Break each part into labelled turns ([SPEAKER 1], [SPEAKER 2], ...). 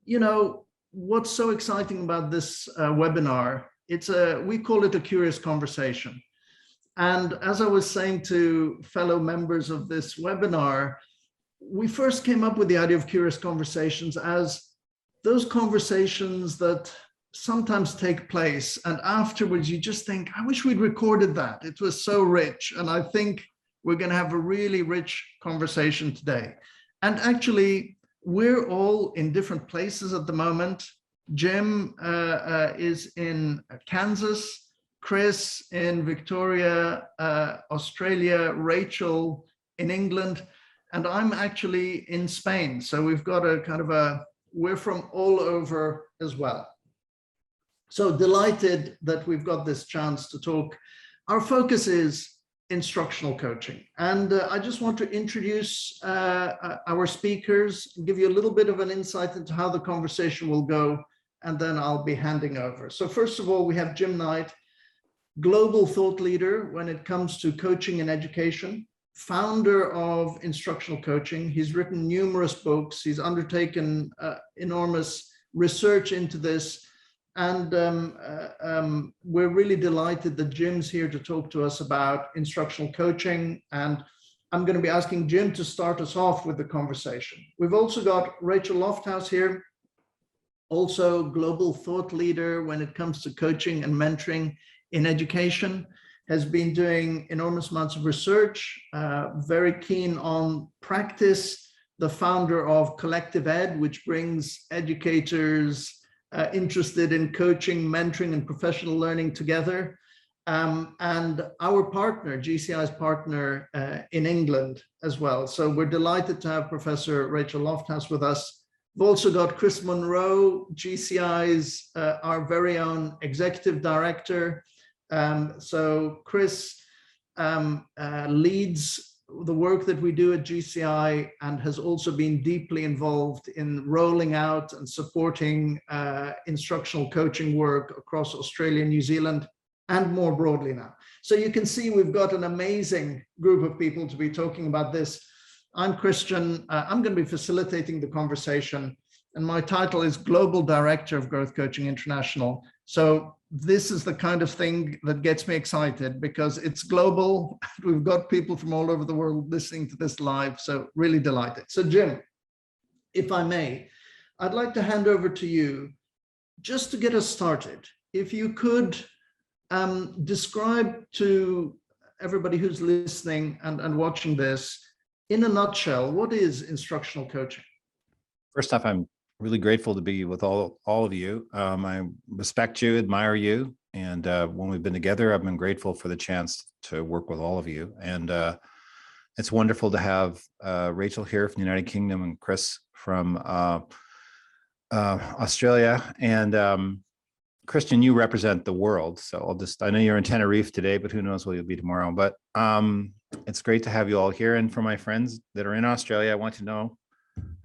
[SPEAKER 1] You know, what's so exciting about this webinar, we call it a curious conversation. And as I was saying to fellow members of this webinar, we first came up with the idea of curious conversations as those conversations that sometimes take place, and afterwards you just think, I wish we'd recorded that. It was so rich. And I think we're going to have a really rich conversation today. And actually, we're all in different places at the moment. Jim is in Kansas, Chris in Victoria, Australia, Rachel in England, and I'm actually in Spain. So we've got a kind of we're from all over as well. So delighted that we've got this chance to talk. Our focus is instructional coaching. And I just want to introduce our speakers, give you a little bit of an insight into how the conversation will go, and then I'll be handing over. So first of all, we have Jim Knight, global thought leader when it comes to coaching and education, founder of Instructional Coaching. He's written numerous books. He's undertaken enormous research into this. And we're really delighted that Jim's here to talk to us about instructional coaching. And I'm going to be asking Jim to start us off with the conversation. We've also got Rachel Lofthouse here, also global thought leader when it comes to coaching and mentoring in education, has been doing enormous amounts of research, very keen on practice, the founder of Collective Ed, which brings educators interested in coaching, mentoring, and professional learning together. And our partner, GCI's partner in England as well. So we're delighted to have Professor Rachel Lofthouse with us. We've also got Chris Monroe, GCI's our very own executive director. So Chris leads the work that we do at GCI and has also been deeply involved in rolling out and supporting instructional coaching work across Australia, New Zealand, and more broadly now. So you can see we've got an amazing group of people to be talking about this. I'm Christian. I'm going to be facilitating the conversation, and my title is Global Director of Growth Coaching International. So this is the kind of thing that gets me excited because it's global. We've got people from all over the world listening to this live, so really delighted. So Jim, if I may, I'd like to hand over to you just to get us started. If you could describe to everybody who's listening and watching this, in a nutshell, what is instructional coaching?
[SPEAKER 2] First off, I'm really grateful to be with all of you. I respect you, admire you. And when we've been together, I've been grateful for the chance to work with all of you. And it's wonderful to have Rachel here from the United Kingdom and Chris from Australia. And Christian, you represent the world. So I know you're in Tenerife today, but who knows where you'll be tomorrow. But it's great to have you all here. And for my friends that are in Australia, I want to know,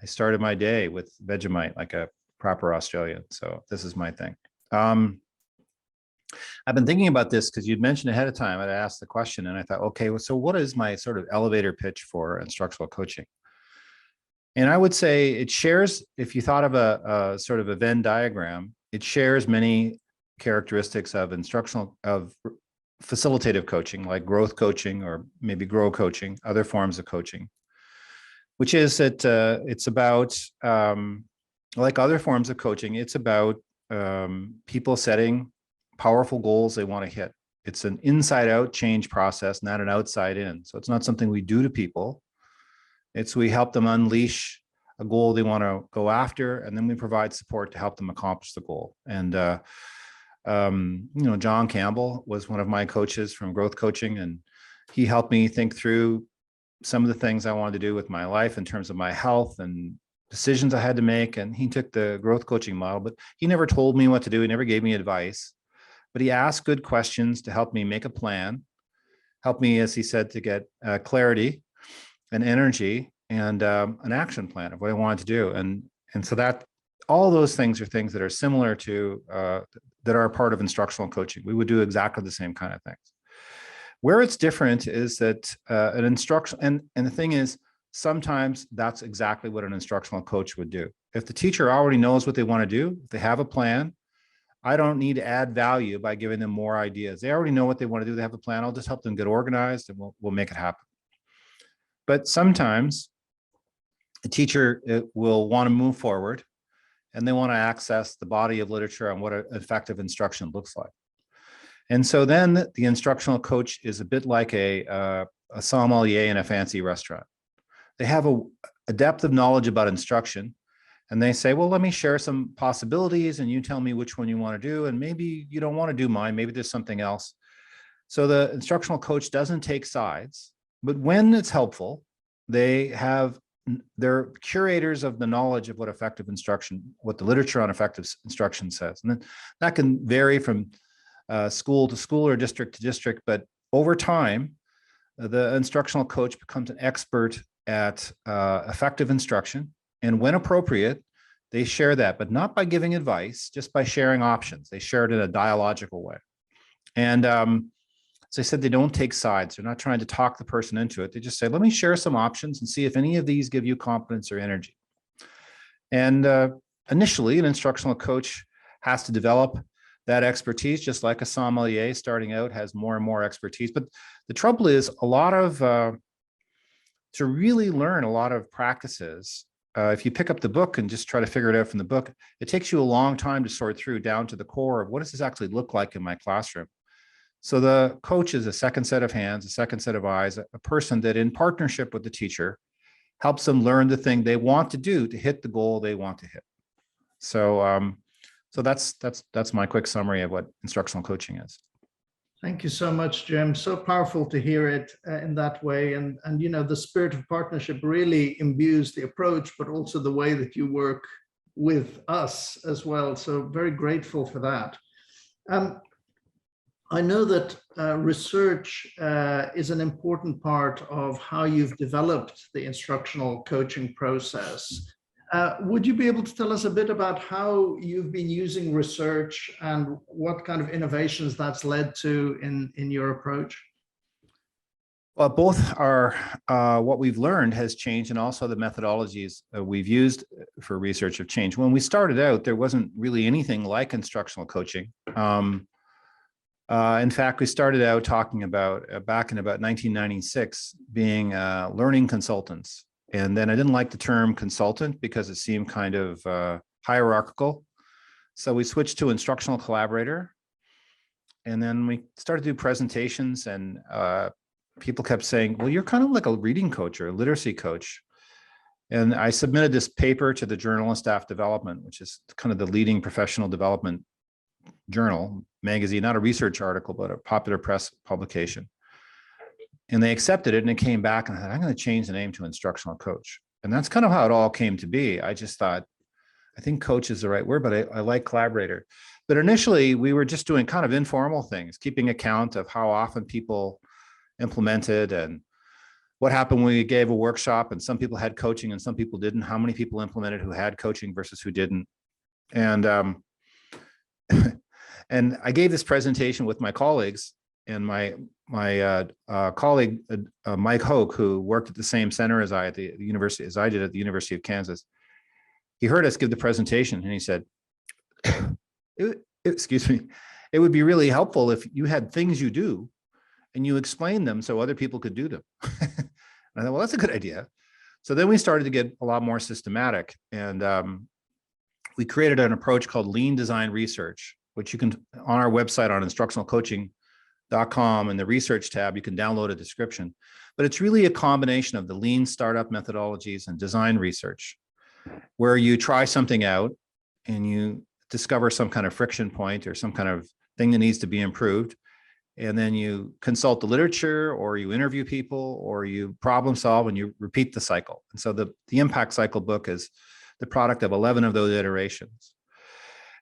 [SPEAKER 2] I started my day with Vegemite like a proper Australian. So this is my thing. I've been thinking about this because you'd mentioned ahead of time, I'd asked the question and I thought, okay, well, so what is my sort of elevator pitch for instructional coaching? And I would say it shares, if you thought of a sort of a Venn diagram, it shares many characteristics of facilitative coaching, like growth coaching or maybe grow coaching, other forms of coaching, which is that it's about, like other forms of coaching, it's about people setting powerful goals they want to hit. It's an inside out change process, not an outside in. So it's not something we do to people. It's we help them unleash a goal they want to go after, and then we provide support to help them accomplish the goal. And, John Campbell was one of my coaches from growth coaching, and he helped me think through some of the things I wanted to do with my life in terms of my health and decisions I had to make. And he took the growth coaching model, but he never told me what to do. He never gave me advice, but he asked good questions to help me make a plan, help me, as he said, to get clarity and energy and an action plan of what I wanted to do. And so that all those things are things that are similar to, that are a part of instructional coaching. We would do exactly the same kind of things. Where it's different is that an instruction, and the thing is, sometimes that's exactly what an instructional coach would do. If the teacher already knows what they want to do, if they have a plan, I don't need to add value by giving them more ideas. They already know what they want to do. They have a plan. I'll just help them get organized and we'll make it happen. But sometimes a teacher will want to move forward and they want to access the body of literature on what effective instruction looks like. And so then the instructional coach is a bit like a sommelier in a fancy restaurant. They have a depth of knowledge about instruction, and they say, well, let me share some possibilities and you tell me which one you want to do. And maybe you don't want to do mine. Maybe there's something else. So the instructional coach doesn't take sides, but when it's helpful, they're curators of the knowledge of what effective instruction, what the literature on effective instruction says. And then that can vary from school to school or district to district, but over time, the instructional coach becomes an expert at effective instruction. And when appropriate, they share that, but not by giving advice, just by sharing options. They share it in a dialogical way. And as I said, they don't take sides. They're not trying to talk the person into it. They just say, let me share some options and see if any of these give you confidence or energy. And initially, an instructional coach has to develop that expertise, just like a sommelier starting out has more and more expertise. But the trouble is to really learn a lot of practices, if you pick up the book and just try to figure it out from the book, it takes you a long time to sort through down to the core of what does this actually look like in my classroom. So the coach is a second set of hands, a second set of eyes, a person that in partnership with the teacher helps them learn the thing they want to do to hit the goal they want to hit. So that's my quick summary of what instructional coaching is.
[SPEAKER 1] Thank you so much, Jim. So powerful to hear it in that way. And you know, the spirit of partnership really imbues the approach, but also the way that you work with us as well. So very grateful for that. I know that research is an important part of how you've developed the instructional coaching process. Would you be able to tell us a bit about how you've been using research and what kind of innovations that's led to in your approach?
[SPEAKER 2] Well, both are what we've learned has changed, and also the methodologies we've used for research have changed. When we started out, there wasn't really anything like instructional coaching. In fact, we started out talking about back in about 1996 being learning consultants. And then I didn't like the term consultant because it seemed kind of hierarchical. So we switched to instructional collaborator. And then we started to do presentations, and people kept saying, well, you're kind of like a reading coach or a literacy coach. And I submitted this paper to the Journal of Staff Development, which is kind of the leading professional development journal, magazine, not a research article, but a popular press publication. And they accepted it, and it came back, and I thought, I'm going to change the name to instructional coach. And that's kind of how it all came to be. I just thought, I think coach is the right word, but I like collaborator. But initially, we were just doing kind of informal things, keeping account of how often people implemented and what happened when we gave a workshop and some people had coaching and some people didn't, how many people implemented who had coaching versus who didn't. And and I gave this presentation with my colleagues, and my colleague, Mike Hoke, who worked at the same center as I at the university, as I did at the University of Kansas, he heard us give the presentation and he said, excuse me, it would be really helpful if you had things you do and you explained them so other people could do them. And I thought, well, that's a good idea. So then we started to get a lot more systematic, and we created an approach called lean design research, which you can, on our website on instructionalcoaching.com, in the research tab, you can download a description. But it's really a combination of the lean startup methodologies and design research, where you try something out and you discover some kind of friction point or some kind of thing that needs to be improved. And then you consult the literature, or you interview people, or you problem solve, and you repeat the cycle. And so the impact cycle book is the product of 11 of those iterations.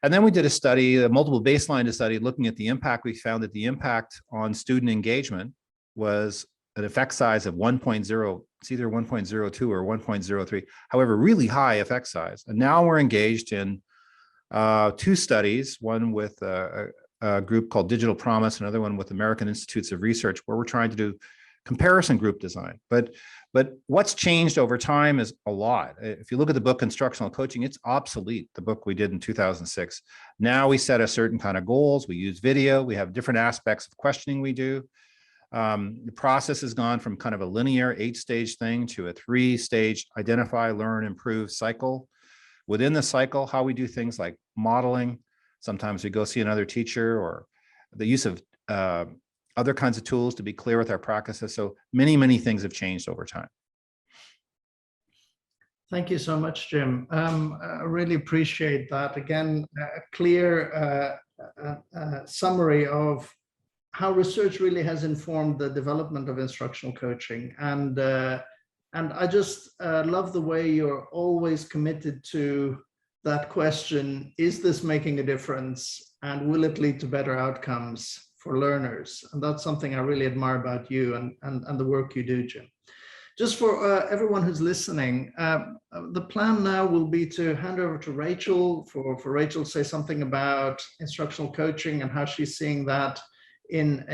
[SPEAKER 2] And then we did a study, a multiple baseline study, looking at the impact. We found that the impact on student engagement was an effect size of 1.0, it's either 1.02 or 1.03, however, really high effect size. And now we're engaged in two studies, one with a group called Digital Promise, another one with American Institutes of Research, where we're trying to do comparison group design. But what's changed over time is a lot. If you look at the book Instructional Coaching, it's obsolete, the book we did in 2006. Now we set a certain kind of goals, we use video, we have different aspects of questioning we do. The process has gone from kind of a linear 8-stage thing to a 3-stage identify, learn, improve cycle. Within the cycle, how we do things like modeling, sometimes we go see another teacher, or the use of other kinds of tools to be clear with our practices. So many, many things have changed over time.
[SPEAKER 1] Thank you so much, Jim. I really appreciate that. Again, a clear summary of how research really has informed the development of instructional coaching. And I just love the way you're always committed to that question, is this making a difference? And will it lead to better outcomes for learners? And that's something I really admire about you and the work you do, Jim. Just for everyone who's listening, the plan now will be to hand over to Rachel, for Rachel to say something about instructional coaching and how she's seeing that in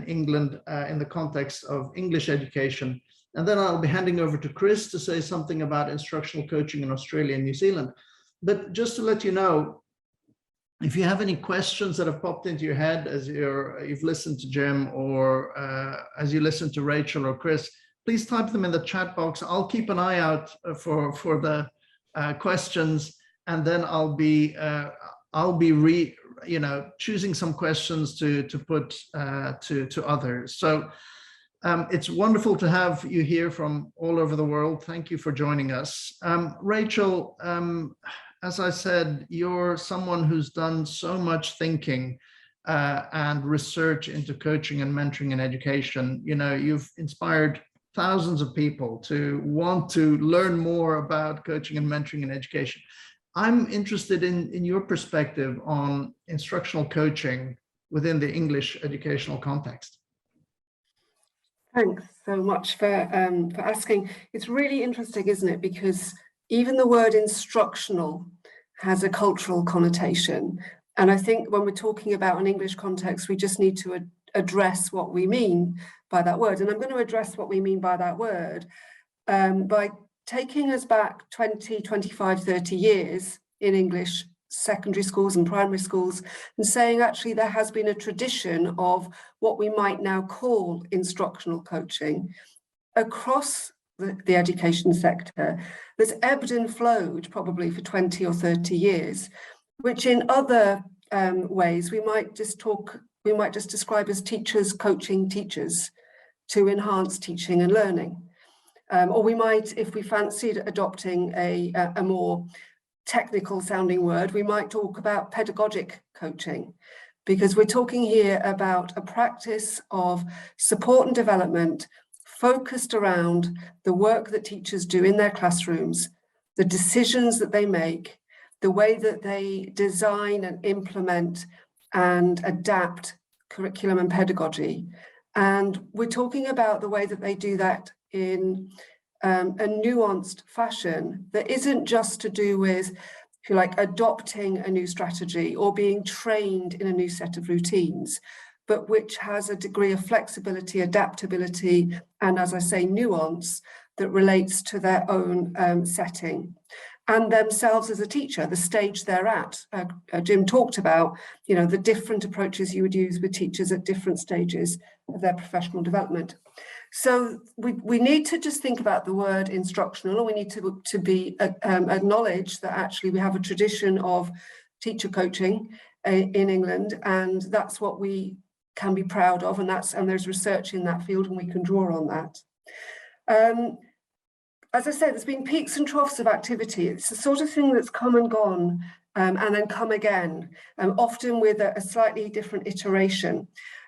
[SPEAKER 1] England in the context of English education. And then I'll be handing over to Chris to say something about instructional coaching in Australia and New Zealand. But just to let you know, if you have any questions that have popped into your head as you've listened to Jim, or as you listen to Rachel or Chris, please type them in the chat box. I'll keep an eye out for the questions, and then I'll be choosing some questions to put to others. So it's wonderful to have you here from all over the world. Thank you for joining us. Rachel, as I said, you're someone who's done so much thinking and research into coaching and mentoring and education. You know, you've inspired thousands of people to want to learn more about coaching and mentoring and education. I'm interested in your perspective on instructional coaching within the English educational context.
[SPEAKER 3] Thanks so much for asking. It's really interesting, isn't it? Because even the word instructional has a cultural connotation. And I think when we're talking about an English context, we just need to address what we mean by that word. And I'm going to address what we mean by that word by taking us back 20, 25, 30 years in English secondary schools and primary schools, and saying actually there has been a tradition of what we might now call instructional coaching across the education sector that's ebbed and flowed probably for 20 or 30 years, which in other ways we might just describe as teachers coaching teachers to enhance teaching and learning. Or we might, if we fancied adopting a more technical sounding word, we might talk about pedagogic coaching, because we're talking here about a practice of support and development focused around the work that teachers do in their classrooms, the decisions that they make, the way that they design and implement and adapt curriculum and pedagogy. And we're talking about the way that they do that in a nuanced fashion that isn't just to do with, if you like, adopting a new strategy or being trained in a new set of routines, but which has a degree of flexibility, adaptability, and, as I say, nuance that relates to their own setting and themselves as a teacher, the stage they're at. Jim talked about, the different approaches you would use with teachers at different stages of their professional development. So we need to just think about the word instructional, and we need to be acknowledge that actually we have a tradition of teacher coaching in England, and that's what we can be proud of, and there's research in that field, and we can draw on that. As I said, there's been peaks and troughs of activity. It's the sort of thing that's come and gone and then come again, often with a slightly different iteration.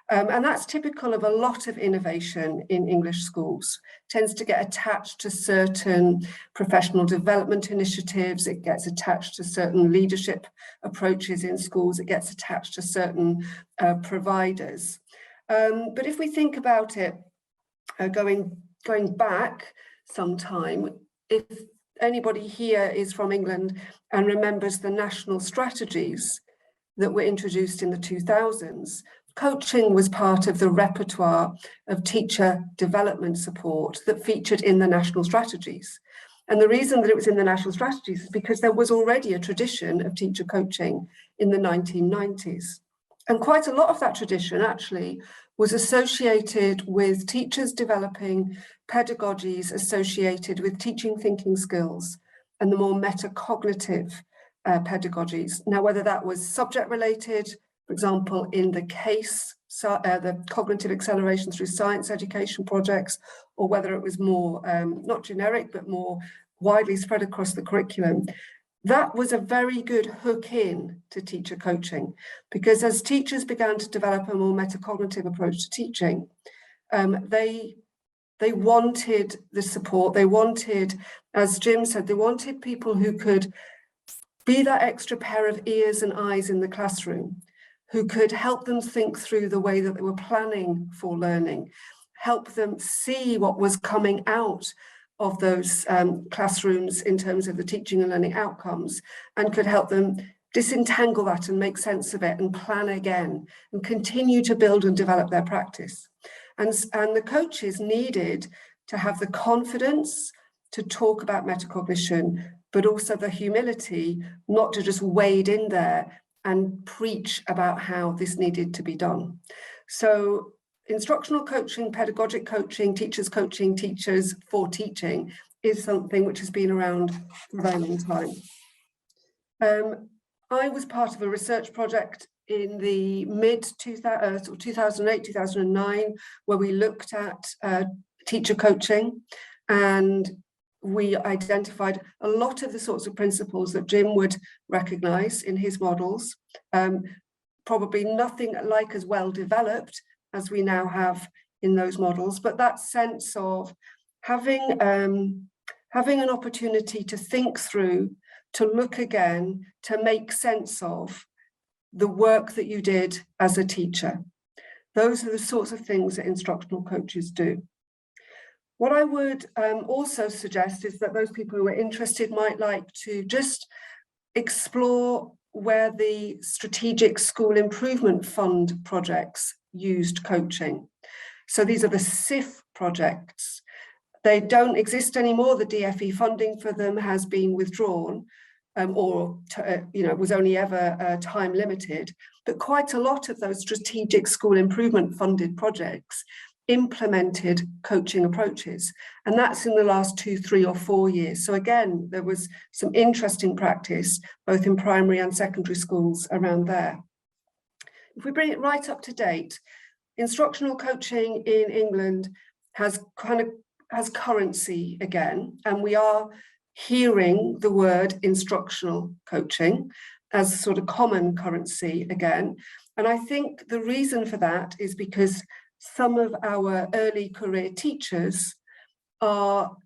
[SPEAKER 3] And that's typical of a lot of innovation in English schools. It tends to get attached to certain professional development initiatives. It gets attached to certain leadership approaches in schools. It gets attached to certain providers. But if we think about it, going back some time, if anybody here is from England and remembers the national strategies that were introduced in the 2000s, coaching was part of the repertoire of teacher development support that featured in the national strategies. And the reason that it was in the national strategies is because there was already a tradition of teacher coaching in the 1990s. And quite a lot of that tradition actually was associated with teachers developing pedagogies associated with teaching thinking skills and the more metacognitive pedagogies. Now, whether that was subject related, for example, in the case, the cognitive acceleration through science education projects, or whether it was more, not generic, but more widely spread across the curriculum, that was a very good hook in to teacher coaching, because as teachers began to develop a more metacognitive approach to teaching, they wanted the support. They wanted, as Jim said, they wanted people who could be that extra pair of ears and eyes in the classroom, who could help them think through the way that they were planning for learning, help them see what was coming out of those classrooms in terms of the teaching and learning outcomes, and could help them disentangle that and make sense of it and plan again and continue to build and develop their practice. And the coaches needed to have the confidence to talk about metacognition, but also the humility not to just wade in there and preach about how this needed to be done. So instructional coaching, pedagogic coaching, teachers coaching teachers for teaching is something which has been around for a very long time. I was part of a research project in the mid-2008, 2009, where we looked at teacher coaching, and we identified a lot of the sorts of principles that Jim would recognise in his models, probably nothing like as well developed as we now have in those models, but that sense of having an opportunity to think through, to look again, to make sense of the work that you did as a teacher. Those are the sorts of things that instructional coaches do. What I would also suggest is that those people who are interested might like to just explore where the Strategic School Improvement Fund projects used coaching. So these are the SIF projects. They don't exist anymore. The DFE funding for them has been withdrawn, was only ever time limited. But quite a lot of those strategic school improvement funded projects implemented coaching approaches, and that's in the last 2, 3 or 4 years. So again, there was some interesting practice both in primary and secondary schools around there. If we bring it right up to date, instructional coaching in England has currency again, and we are hearing the word instructional coaching as sort of common currency again. And I think the reason for that is because some of our early career teachers are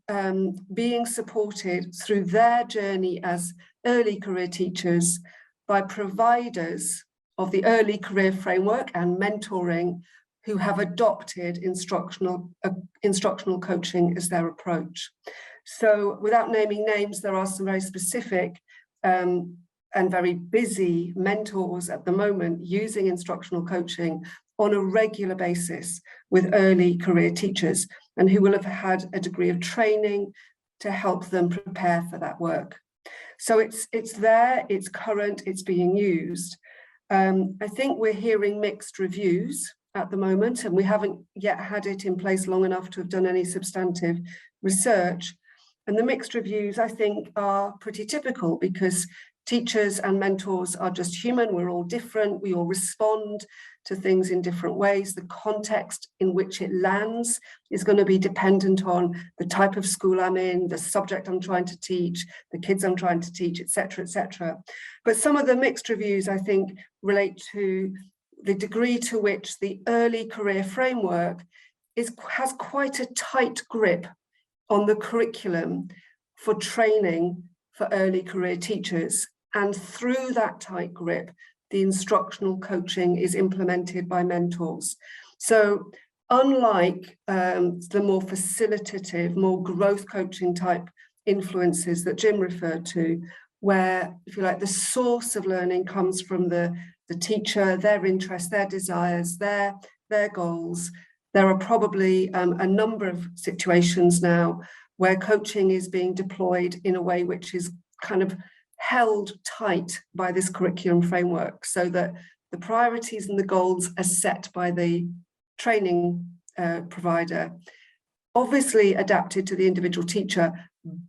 [SPEAKER 3] being supported through their journey as early career teachers by providers of the early career framework and mentoring who have adopted instructional coaching as their approach. So without naming names, there are some very specific and very busy mentors at the moment using instructional coaching on a regular basis with early career teachers, and who will have had a degree of training to help them prepare for that work. So it's there, it's current, it's being used. I think we're hearing mixed reviews at the moment, and we haven't yet had it in place long enough to have done any substantive research. And the mixed reviews, I think, are pretty typical, because teachers and mentors are just human. We're all different. We all respond to things in different ways. The context in which it lands is going to be dependent on the type of school I'm in, the subject I'm trying to teach, the kids I'm trying to teach, etc., etc. But some of the mixed reviews, I think, relate to the degree to which the early career framework has quite a tight grip on the curriculum for training for early career teachers. And through that tight grip, the instructional coaching is implemented by mentors. So unlike the more facilitative, more growth coaching type influences that Jim referred to, where, if you like, the source of learning comes from the teacher, their interests, their desires, their goals. There are probably a number of situations now where coaching is being deployed in a way which is kind of held tight by this curriculum framework, so that the priorities and the goals are set by the training provider, obviously adapted to the individual teacher,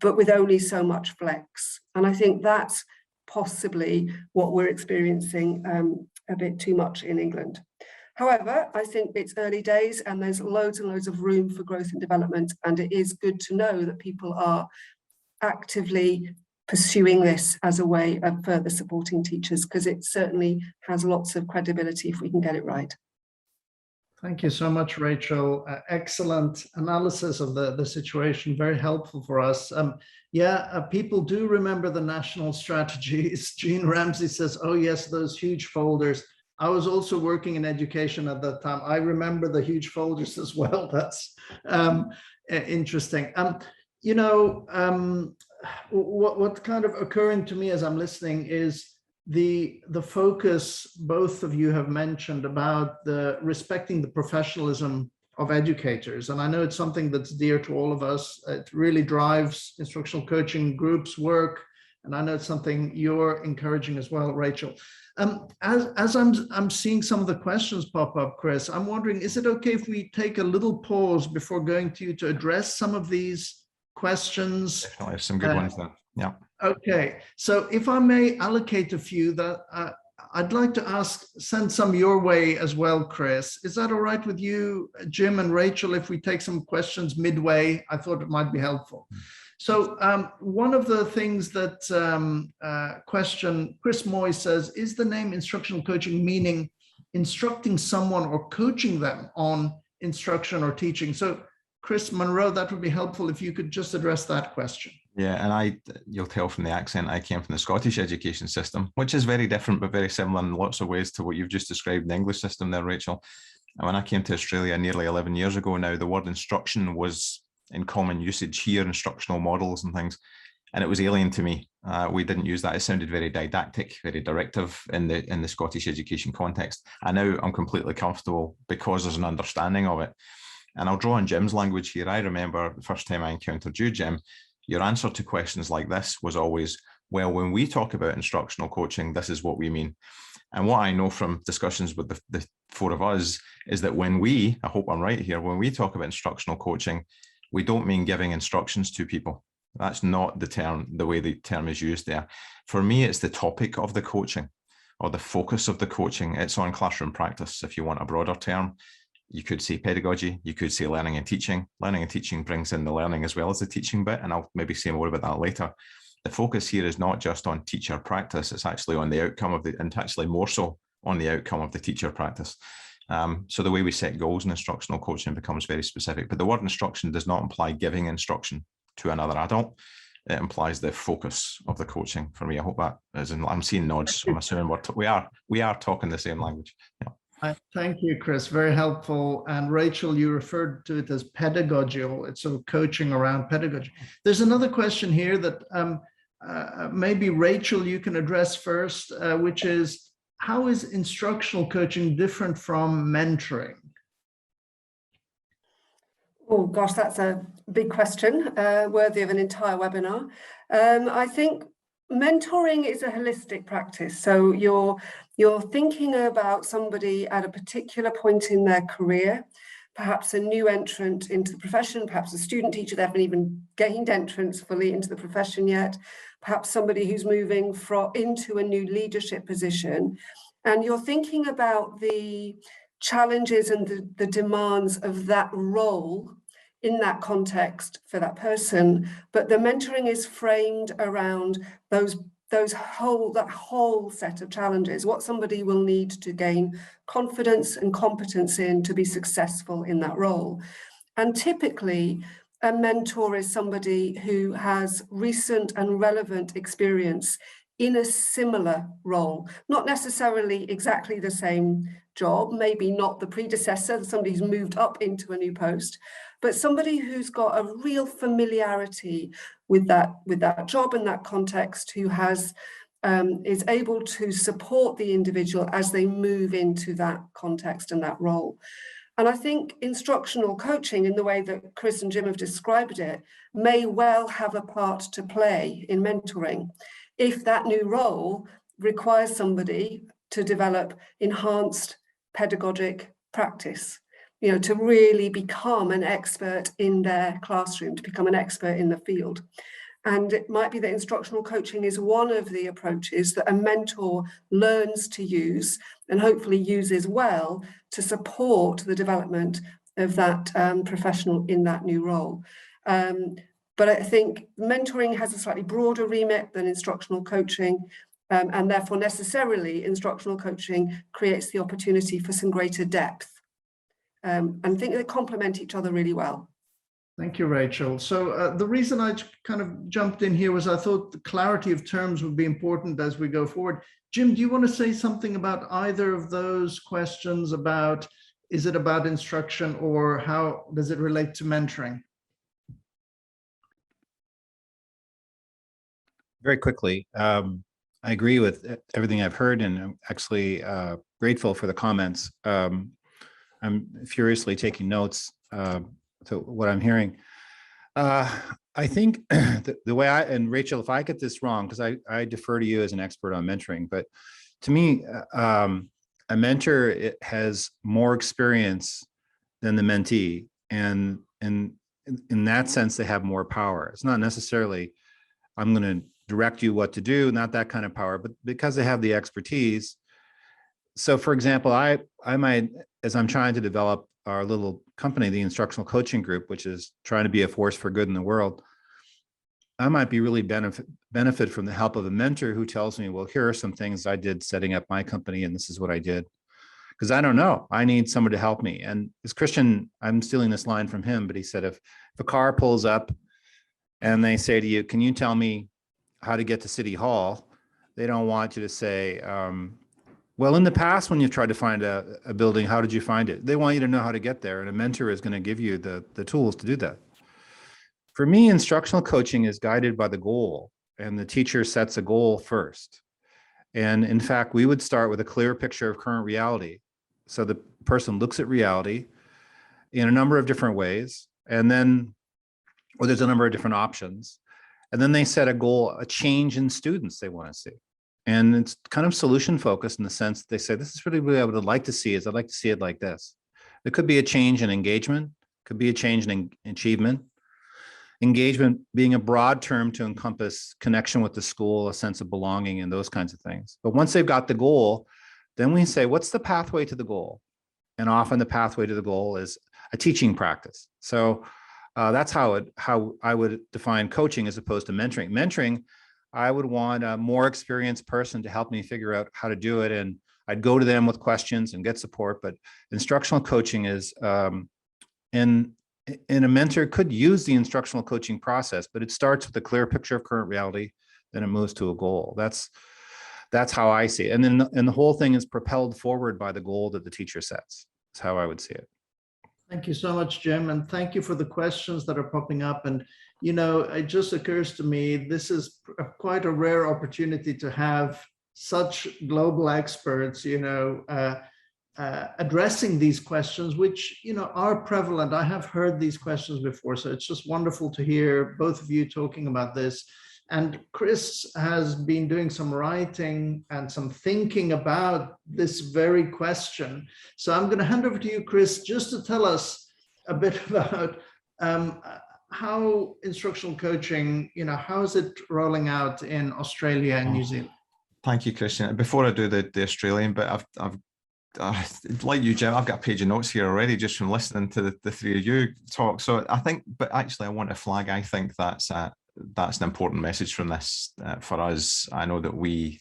[SPEAKER 3] but with only so much flex. And I think that's possibly what we're experiencing a bit too much in England. However, I think it's early days and there's loads and loads of room for growth and development, and it is good to know that people are actively pursuing this as a way of further supporting teachers, because it certainly has lots of credibility if we can get it right.
[SPEAKER 1] Thank you so much, Rachel. Excellent analysis of the situation, very helpful for us. People do remember the national strategies. Jean Ramsey says, oh yes, those huge folders. I was also working in education at that time. I remember the huge folders as well. That's interesting. What kind of occurring to me as I'm listening is the focus both of you have mentioned about the respecting the professionalism of educators. And I know it's something that's dear to all of us. It really drives instructional coaching groups work. And I know it's something you're encouraging as well, Rachel. As I'm seeing some of the questions pop up, Chris, I'm wondering, is it okay if we take a little pause before going to you to address some of these questions?
[SPEAKER 4] Definitely some good ones there. Yeah.
[SPEAKER 1] Okay, so if I may allocate a few that I'd like to send some your way as well, Chris. Is that all right with you, Jim and Rachel, if we take some questions midway? I thought it might be helpful. So one of the things that Chris Moy says, is the name instructional coaching meaning instructing someone or coaching them on instruction or teaching? So Chris Monroe, that would be helpful if you could just address that question.
[SPEAKER 4] Yeah, and you'll tell from the accent, I came from the Scottish education system, which is very different, but very similar in lots of ways to what you've just described in the English system there, Rachel. And when I came to Australia nearly 11 years ago now, the word instruction was in common usage here, instructional models and things, and it was alien to me. We didn't use that. It sounded very didactic, very directive in the Scottish education context. And now I'm completely comfortable because there's an understanding of it. And I'll draw on Jim's language here. I remember the first time I encountered you, Jim, your answer to questions like this was always, well, when we talk about instructional coaching, this is what we mean. And what I know from discussions with the four of us is that when we, I hope I'm right here, when we talk about instructional coaching, we don't mean giving instructions to people. That's not the way the term is used there. For me, it's the topic of the coaching or the focus of the coaching. It's on classroom practice, if you want a broader term. You could say pedagogy, you could say learning and teaching. Learning and teaching brings in the learning as well as the teaching bit, and I'll maybe say more about that later. The focus here is not just on teacher practice, it's actually on the outcome and actually more so on the outcome of the teacher practice. So the way we set goals in instructional coaching becomes very specific, but the word instruction does not imply giving instruction to another adult. It implies the focus of the coaching for me. I hope that is I'm seeing nods, so I'm assuming we are talking the same language. Yeah.
[SPEAKER 1] Thank you, Chris. Very helpful. And Rachel, you referred to it as pedagogical. It's sort of coaching around pedagogy. There's another question here that maybe Rachel, you can address first, which is, how is instructional coaching different from mentoring?
[SPEAKER 3] Oh gosh, that's a big question, worthy of an entire webinar. I think mentoring is a holistic practice. So you're thinking about somebody at a particular point in their career, perhaps a new entrant into the profession, perhaps a student teacher, they haven't even gained entrance fully into the profession yet, perhaps somebody who's moving into a new leadership position. And you're thinking about the challenges and the demands of that role in that context for that person, but the mentoring is framed around that whole set of challenges, what somebody will need to gain confidence and competence in to be successful in that role. And typically, a mentor is somebody who has recent and relevant experience in a similar role, not necessarily exactly the same job, maybe not the predecessor, somebody who's moved up into a new post, but somebody who's got a real familiarity with that job and that context, who has is able to support the individual as they move into that context and that role. And I think instructional coaching, in the way that Chris and Jim have described it, may well have a part to play in mentoring if that new role requires somebody to develop enhanced pedagogic practice, you know, to really become an expert in their classroom, to become an expert in the field. And it might be that instructional coaching is one of the approaches that a mentor learns to use and hopefully uses well to support the development of that professional in that new role. But I think mentoring has a slightly broader remit than instructional coaching, and therefore necessarily instructional coaching creates the opportunity for some greater depth. And I think they complement each other really well.
[SPEAKER 1] Thank you, Rachel. So the reason I kind of jumped in here was I thought the clarity of terms would be important as we go forward. Jim, do you want to say something about either of those questions about, is it about instruction or how does it relate to mentoring?
[SPEAKER 2] Very quickly, I agree with everything I've heard, and I'm actually grateful for the comments. I'm furiously taking notes to what I'm hearing. I think the way and Rachel, if I get this wrong, because I defer to you as an expert on mentoring, but to me, a mentor has more experience than the mentee, and in that sense, they have more power. It's not necessarily, I'm going to direct you what to do, not that kind of power, but because they have the expertise. So for example, I might, as I'm trying to develop our little company, the Instructional Coaching Group, which is trying to be a force for good in the world, I might be really benefit from the help of a mentor who tells me, well, here are some things I did setting up my company, and this is what I did. Because I don't know, I need someone to help me. And as Christian, I'm stealing this line from him, but he said, if a car pulls up and they say to you, can you tell me how to get to City Hall? They don't want you to say, well, in the past, when you tried to find a building, how did you find it? They want you to know how to get there, and a mentor is going to give you the tools to do that. For me, instructional coaching is guided by the goal, and the teacher sets a goal first. And in fact, we would start with a clear picture of current reality. So the person looks at reality in a number of different ways, and then, or there's a number of different options. And then they set a goal, a change in students they want to see. And it's kind of solution focused in the sense that they say, this is really what I would like to see, is I'd like to see it like this. There could be a change in engagement, could be a change in achievement. Engagement being a broad term to encompass connection with the school, a sense of belonging, and those kinds of things. But once they've got the goal, then we say, what's the pathway to the goal? And often the pathway to the goal is a teaching practice. So that's how I would define coaching as opposed to mentoring. Mentoring, I would want a more experienced person to help me figure out how to do it. And I'd go to them with questions and get support. But instructional coaching is, and a mentor could use the instructional coaching process, but it starts with a clear picture of current reality, then it moves to a goal. That's how I see it. And then the whole thing is propelled forward by the goal that the teacher sets. That's how I would see it.
[SPEAKER 1] Thank you so much, Jim. And thank you for the questions that are popping up. And, you know, it just occurs to me, this is quite a rare opportunity to have such global experts, you know, addressing these questions, which, you know, are prevalent. I have heard these questions before, so it's just wonderful to hear both of you talking about this. And Chris has been doing some writing and some thinking about this very question. So I'm going to hand over to you, Chris, just to tell us a bit about how instructional coaching, you know, how is it rolling out in Australia and New Zealand?
[SPEAKER 4] Thank you, Christian. Before I do the Australian bit, I've like you, Jim, I've got a page of notes here already just from listening to the three of you talk. So I think, but actually I want to flag, I think that's an important message from this for us. I know that we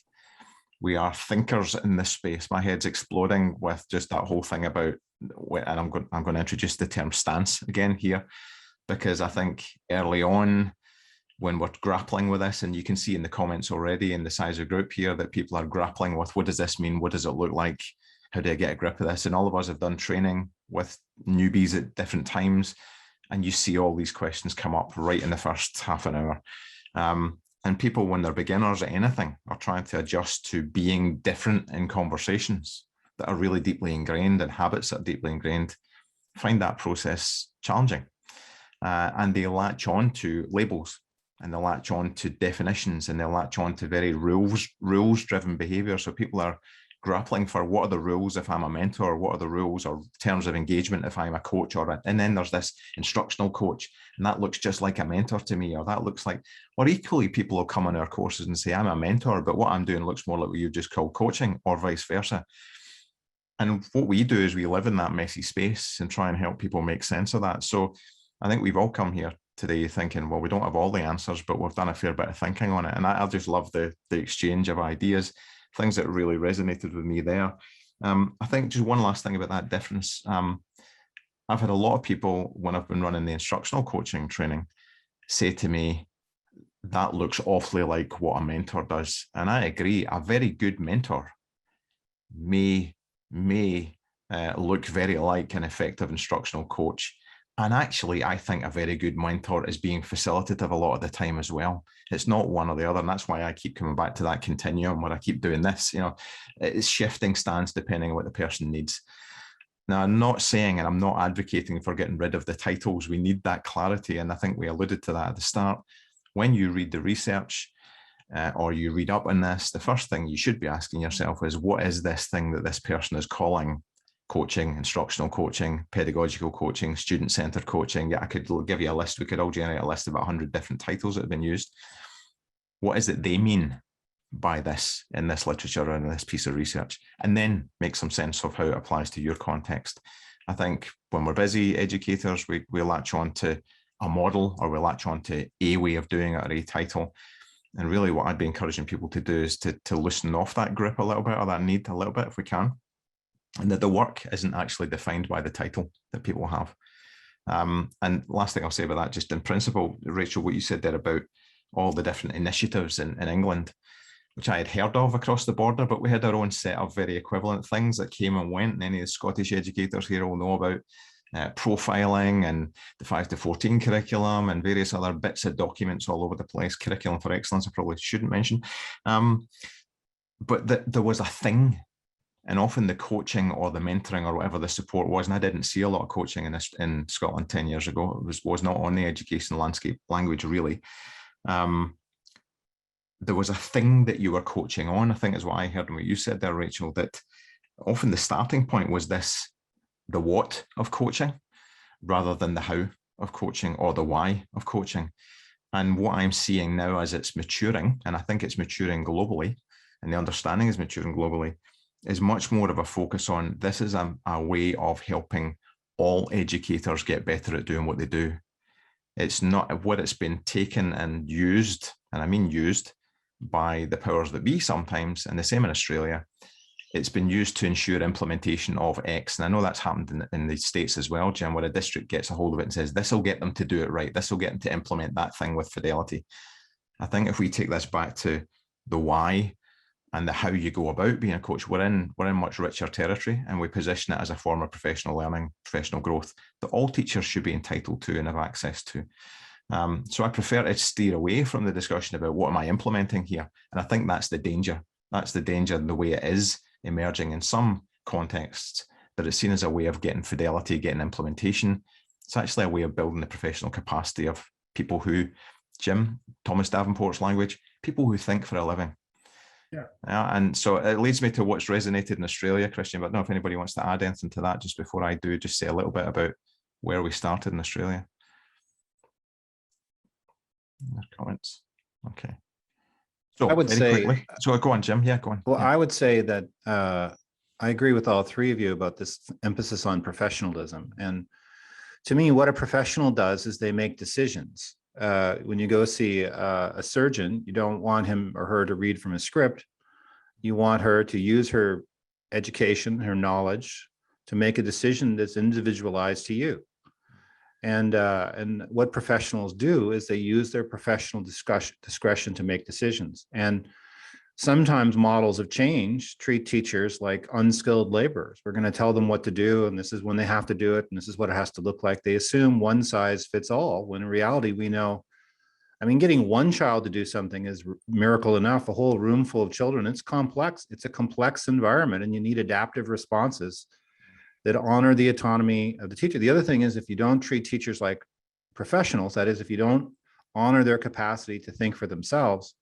[SPEAKER 4] are thinkers in this space. My head's exploding with just that whole thing about, and I'm going to introduce the term stance again here, because I think early on when we're grappling with this, and you can see in the comments already in the size of group here that people are grappling with, what does this mean? What does it look like? How do I get a grip of this? And all of us have done training with newbies at different times. and you see all these questions come up right in the first half an hour. And people, when they're beginners at anything, are trying to adjust to being different in conversations that are really deeply ingrained and habits that are deeply ingrained, find that process challenging. And they latch on to labels, and they latch on to definitions, and they latch on to very rules-driven behavior. So people are grappling for, what are the rules if I'm a mentor? What are the rules or terms of engagement if I'm a coach? And then there's this instructional coach, and that looks just like a mentor to me, or that looks like, or equally, people will come on our courses and say, I'm a mentor, but what I'm doing looks more like what you just call coaching, or vice versa. And what we do is we live in that messy space and try and help people make sense of that. So I think we've all come here today thinking, well, we don't have all the answers, but we've done a fair bit of thinking on it. And I just love the exchange of ideas, things that really resonated with me there. I think just one last thing about that difference. I've had a lot of people, when I've been running the instructional coaching training, say to me, that looks awfully like what a mentor does. And I agree, a very good mentor may look very like an effective instructional coach. And actually, I think a very good mentor is being facilitative a lot of the time as well. It's not one or the other. And that's why I keep coming back to that continuum where I keep doing this. You know, it's shifting stance depending on what the person needs. Now, I'm not saying, and I'm not advocating for getting rid of the titles. We need that clarity. And I think we alluded to that at the start. When you read the research or you read up on this, the first thing you should be asking yourself is, what is this thing that this person is calling coaching, instructional coaching, pedagogical coaching, student-centered coaching? Yeah, I could give you a list. We could all generate a list of about 100 different titles that have been used. What is it they mean by this in this literature and in this piece of research? And then make some sense of how it applies to your context. I think when we're busy educators, we latch on to a model, or we latch on to a way of doing it, or a title. And really what I'd be encouraging people to do is to loosen off that grip a little bit, or that need a little bit if we can. And that the work isn't actually defined by the title that people have. And last thing I'll say about that, just in principle, Rachel, what you said there about all the different initiatives in England, which I had heard of across the border, but we had our own set of very equivalent things that came and went. And any of the Scottish educators here will know about profiling and the 5 to 14 curriculum and various other bits of documents all over the place. Curriculum for Excellence, I probably shouldn't mention. But there was a thing. And often the coaching or the mentoring or whatever the support was, and I didn't see a lot of coaching in Scotland 10 years ago. It was not on the education landscape language, really. There was a thing that you were coaching on, I think is what I heard and what you said there, Rachel, that often the starting point was this, the what of coaching, rather than the how of coaching or the why of coaching. And what I'm seeing now as it's maturing, and I think it's maturing globally, and the understanding is maturing globally, is much more of a focus on, this is a way of helping all educators get better at doing what they do. It's not what it's been taken and used, and I mean used, by the powers that be sometimes, and the same in Australia. It's been used to ensure implementation of X. And I know that's happened in the States as well, Jim, where a district gets a hold of it and says, this will get them to do it right. This will get them to implement that thing with fidelity. I think if we take this back to the why and the how you go about being a coach, we're in much richer territory, and we position it as a form of professional learning, professional growth that all teachers should be entitled to and have access to. So I prefer to steer away from the discussion about what am I implementing here. And I think that's the danger. That's the danger in the way it is emerging in some contexts, that it's seen as a way of getting fidelity, getting implementation. It's actually a way of building the professional capacity of people who, Jim, Thomas Davenport's language, people who think for a living.
[SPEAKER 1] Yeah.
[SPEAKER 4] And so it leads me to what's resonated in Australia, Christian, but I don't know if anybody wants to add anything to that just before I do, just say a little bit about where we started in Australia. Comments. Okay. So
[SPEAKER 2] I would say,
[SPEAKER 4] quickly. So go on, Jim. Yeah, go on.
[SPEAKER 2] well,
[SPEAKER 4] yeah.
[SPEAKER 2] I would say that I agree with all three of you about this emphasis on professionalism. And to me, what a professional does is they make decisions. When you go see a surgeon, you don't want him or her to read from a script. You want her to use her education, her knowledge, to make a decision that's individualized to you. And what professionals do is they use their professional discretion to make decisions. And sometimes models of change treat teachers like unskilled laborers. We're going to tell them what to do, and this is when they have to do it, and this is what it has to look like. They assume one size fits all, when in reality, we know, I mean, getting one child to do something is miracle enough. A whole room full of children, it's complex. It's a complex environment, and you need adaptive responses that honor the autonomy of the teacher. The other thing is, if you don't treat teachers like professionals, that is, if you don't honor their capacity to think for themselves,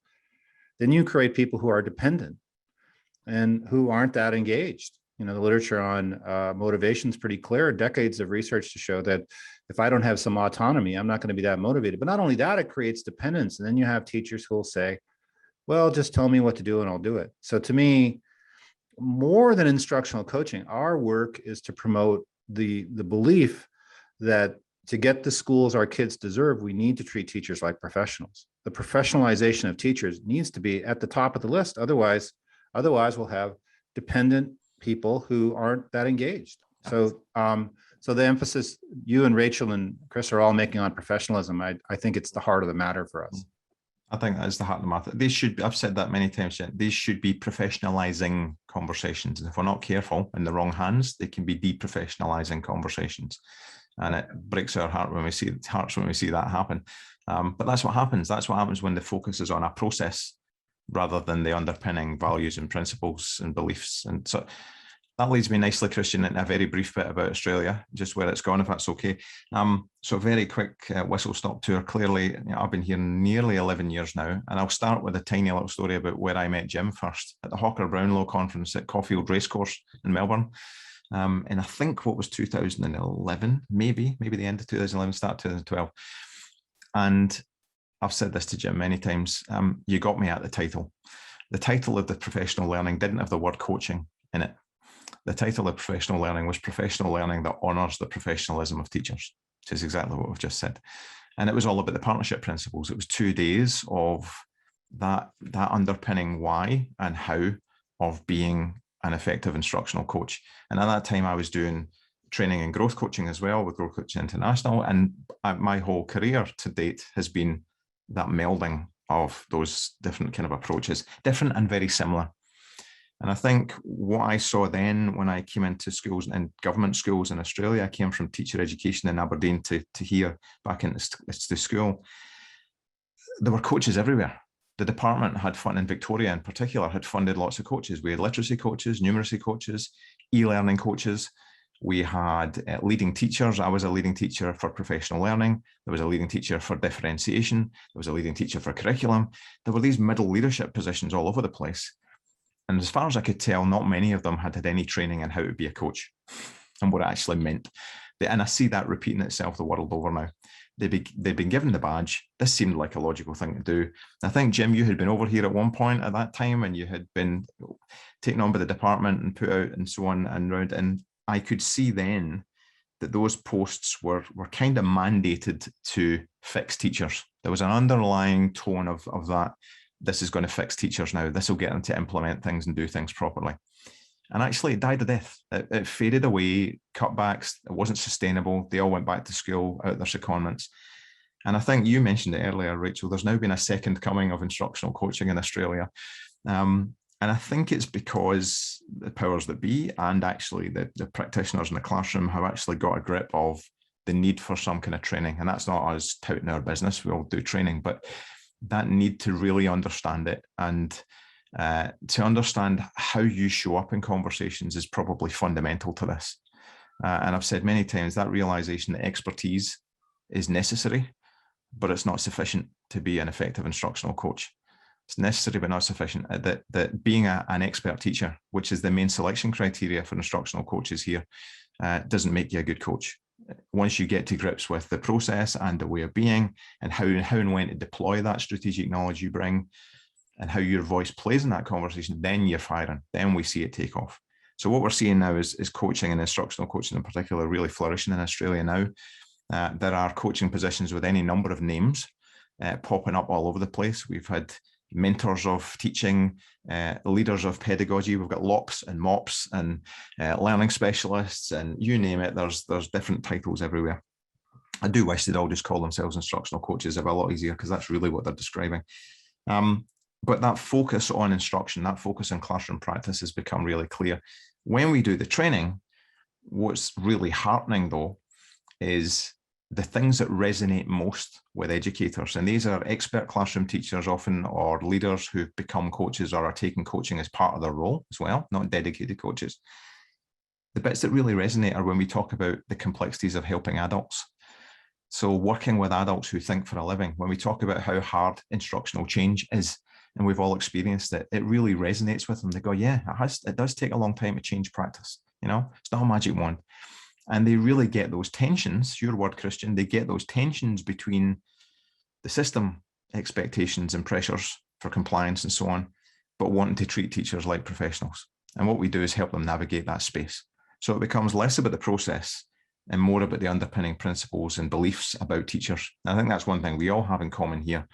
[SPEAKER 2] then you create people who are dependent and who aren't that engaged. You know, the literature on motivation is pretty clear, decades of research to show that if I don't have some autonomy, I'm not going to be that motivated. But not only that, it creates dependence. And then you have teachers who will say, well, just tell me what to do and I'll do it. So to me, more than instructional coaching, our work is to promote the belief that to get the schools our kids deserve, we need to treat teachers like professionals. The professionalization of teachers needs to be at the top of the list. Otherwise we'll have dependent people who aren't that engaged. So the emphasis you and Rachel and Chris are all making on professionalism, I think it's the heart of the matter for us.
[SPEAKER 4] I think that is the heart of the matter. These should, I've said that many times, these should be professionalizing conversations. And if we're not careful, in the wrong hands, they can be deprofessionalizing conversations. And it breaks our heart when we see that happen. But that's what happens. That's what happens when the focus is on a process rather than the underpinning values and principles and beliefs. And so that leads me nicely, Christian, in a very brief bit about Australia, just where it's gone, if that's okay. So a very quick whistle-stop tour. Clearly, I've been here nearly 11 years now, and I'll start with a tiny little story about where I met Jim first at the Hawker-Brownlow conference at Caulfield Racecourse in Melbourne. And I think what was 2011, maybe the end of 2011, start 2012. And I've said this to Jim many times, you got me at the title. The title of the professional learning didn't have the word coaching in it. The title of professional learning was professional learning that honours the professionalism of teachers, which is exactly what we've just said. And it was all about the partnership principles. It was 2 days of that underpinning why and how of being an effective instructional coach. And at that time, I was doing training and growth coaching as well with Growth Coaching International. And my whole career to date has been that melding of those different kind of approaches, different and very similar. And I think what I saw then when I came into schools and government schools in Australia, I came from teacher education in Aberdeen to here back into the school. There were coaches everywhere. The department had fun, in Victoria in particular, had funded lots of coaches. We had literacy coaches, numeracy coaches, e-learning coaches. We had leading teachers. I was a leading teacher for professional learning. There was a leading teacher for differentiation. There was a leading teacher for curriculum. There were these middle leadership positions all over the place. And as far as I could tell, not many of them had any training in how to be a coach and what it actually meant. And I see that repeating itself the world over now. They've been given the badge. This seemed like a logical thing to do. I think, Jim, you had been over here at one point at that time, and you had been taken on by the department and put out and so on and round. And I could see then that those posts were kind of mandated to fix teachers. There was an underlying tone of that. This is going to fix teachers now. This will get them to implement things and do things properly. And actually, it died a death. It faded away, cutbacks. It wasn't sustainable. They all went back to school, out their secondments. And I think you mentioned it earlier, Rachel, there's now been a second coming of instructional coaching in Australia. And I think it's because the powers that be and actually the practitioners in the classroom have actually got a grip of the need for some kind of training. And that's not us touting our business. We all do training, but that need to really understand it and to understand how you show up in conversations is probably fundamental to this. And I've said many times that realization that expertise is necessary, but it's not sufficient to be an effective instructional coach. It's necessary, but not sufficient. That being an expert teacher, which is the main selection criteria for instructional coaches here, doesn't make you a good coach. Once you get to grips with the process and the way of being and how and when to deploy that strategic knowledge you bring and how your voice plays in that conversation, then you're firing. Then we see it take off. So what we're seeing now is coaching and instructional coaching in particular really flourishing in Australia now. There are coaching positions with any number of names popping up all over the place. We've had mentors of teaching, leaders of pedagogy. We've got LOPs and MOPs and learning specialists, and you name it, there's different titles everywhere. I do wish they'd all just call themselves instructional coaches. It'd be a lot easier because that's really what they're describing. But that focus on instruction, that focus on classroom practice has become really clear. When we do the training, what's really heartening though is the things that resonate most with educators. And these are expert classroom teachers often, or leaders who've become coaches or are taking coaching as part of their role as well, not dedicated coaches. The bits that really resonate are when we talk about the complexities of helping adults. So working with adults who think for a living, when we talk about how hard instructional change is, and we've all experienced it, it really resonates with them. They go, yeah, it does take a long time to change practice. You know, it's not a magic wand. And they really get those tensions, your word, Christian, they get those tensions between the system expectations and pressures for compliance and so on, but wanting to treat teachers like professionals. And what we do is help them navigate that space. So it becomes less about the process and more about the underpinning principles and beliefs about teachers. And I think that's one thing we all have in common here,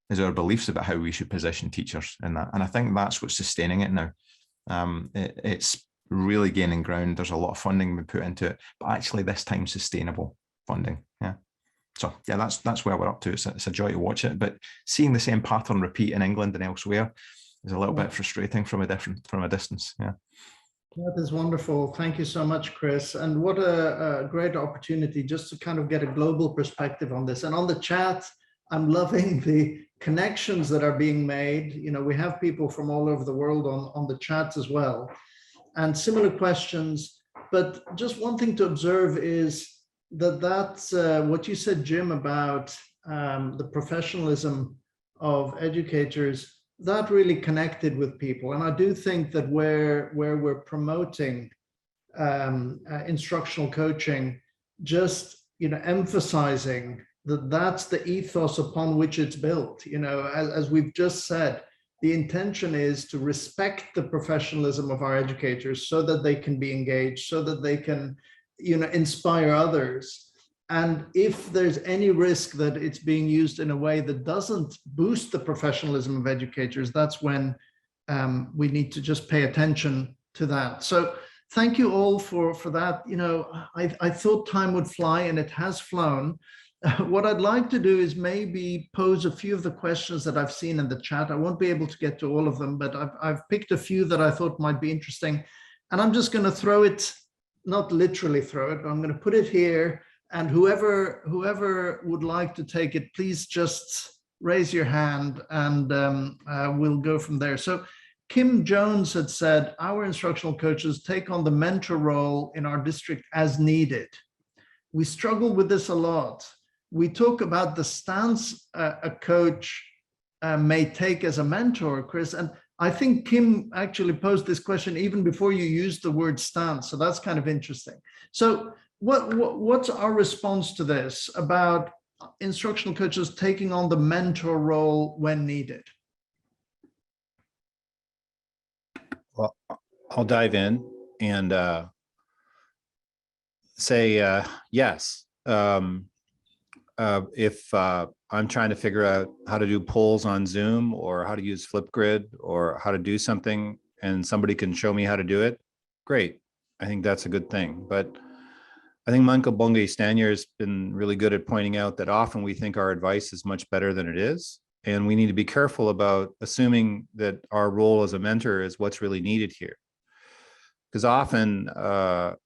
[SPEAKER 4] is our beliefs about how we should position teachers in that. And I think that's what's sustaining it now. It's really gaining ground. There's a lot of funding been put into it, but actually this time sustainable funding. Yeah. So yeah, that's where we're up to. It's a joy to watch it, but seeing the same pattern repeat in England and elsewhere is a little bit frustrating from a distance. Yeah.
[SPEAKER 1] That is wonderful. Thank you so much, Chris. And what a great opportunity just to kind of get a global perspective on this. And on the chat, I'm loving the connections that are being made. You know, we have people from all over the world on the chat as well, and similar questions. But just one thing to observe is that's what you said, Jim, about the professionalism of educators, that really connected with people. And I do think that where we're promoting instructional coaching, just, you know, emphasizing that that's the ethos upon which it's built. You know, as we've just said, the intention is to respect the professionalism of our educators so that they can be engaged, so that they can, you know, inspire others. And if there's any risk that it's being used in a way that doesn't boost the professionalism of educators, that's when we need to just pay attention to that. So thank you all for that. You know, I thought time would fly, and it has flown. What I'd like to do is maybe pose a few of the questions that I've seen in the chat. I won't be able to get to all of them, but I've picked a few that I thought might be interesting. And I'm just going to throw it, not literally throw it, but I'm going to put it here. And whoever would like to take it, please just raise your hand, and we'll go from there. So Kim Jones had said, our instructional coaches take on the mentor role in our district as needed. We struggle with this a lot. We talk about the stance a coach may take as a mentor, Chris, and I think Kim actually posed this question even before you used the word stance, so that's kind of interesting. So what's our response to this about instructional coaches taking on the mentor role when needed?
[SPEAKER 2] Well, I'll dive in and say yes. If I'm trying to figure out how to do polls on Zoom, or how to use Flipgrid, or how to do something, and somebody can show me how to do it, great. I think that's a good thing. But I think Michael Bungay Stanier has been really good at pointing out that often we think our advice is much better than it is. And we need to be careful about assuming that our role as a mentor is what's really needed here. Because often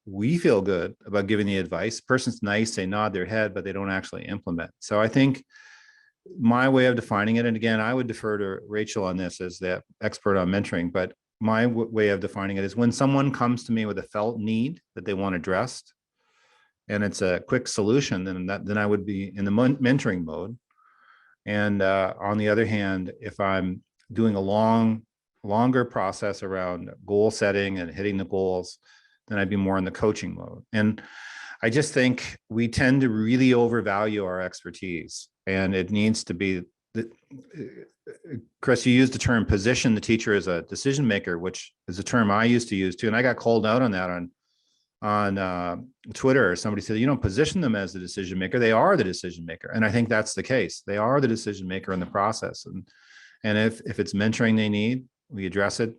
[SPEAKER 2] we feel good about giving the advice. The person's nice, they nod their head, but they don't actually implement. So I think my way of defining it, and again, I would defer to Rachel on this as the expert on mentoring, but my way of defining it is when someone comes to me with a felt need that they want addressed, and it's a quick solution, then I would be in the mentoring mode. And on the other hand, if I'm doing a longer process around goal setting and hitting the goals, then I'd be more in the coaching mode. And I just think we tend to really overvalue our expertise, and it needs to be, Chris, you used the term position the teacher as a decision maker, which is a term I used to use too. And I got called out on that on Twitter. Somebody said, you don't position them as the decision maker, they are the decision maker. And I think that's the case. They are the decision maker in the process. And if it's mentoring they need, we address it,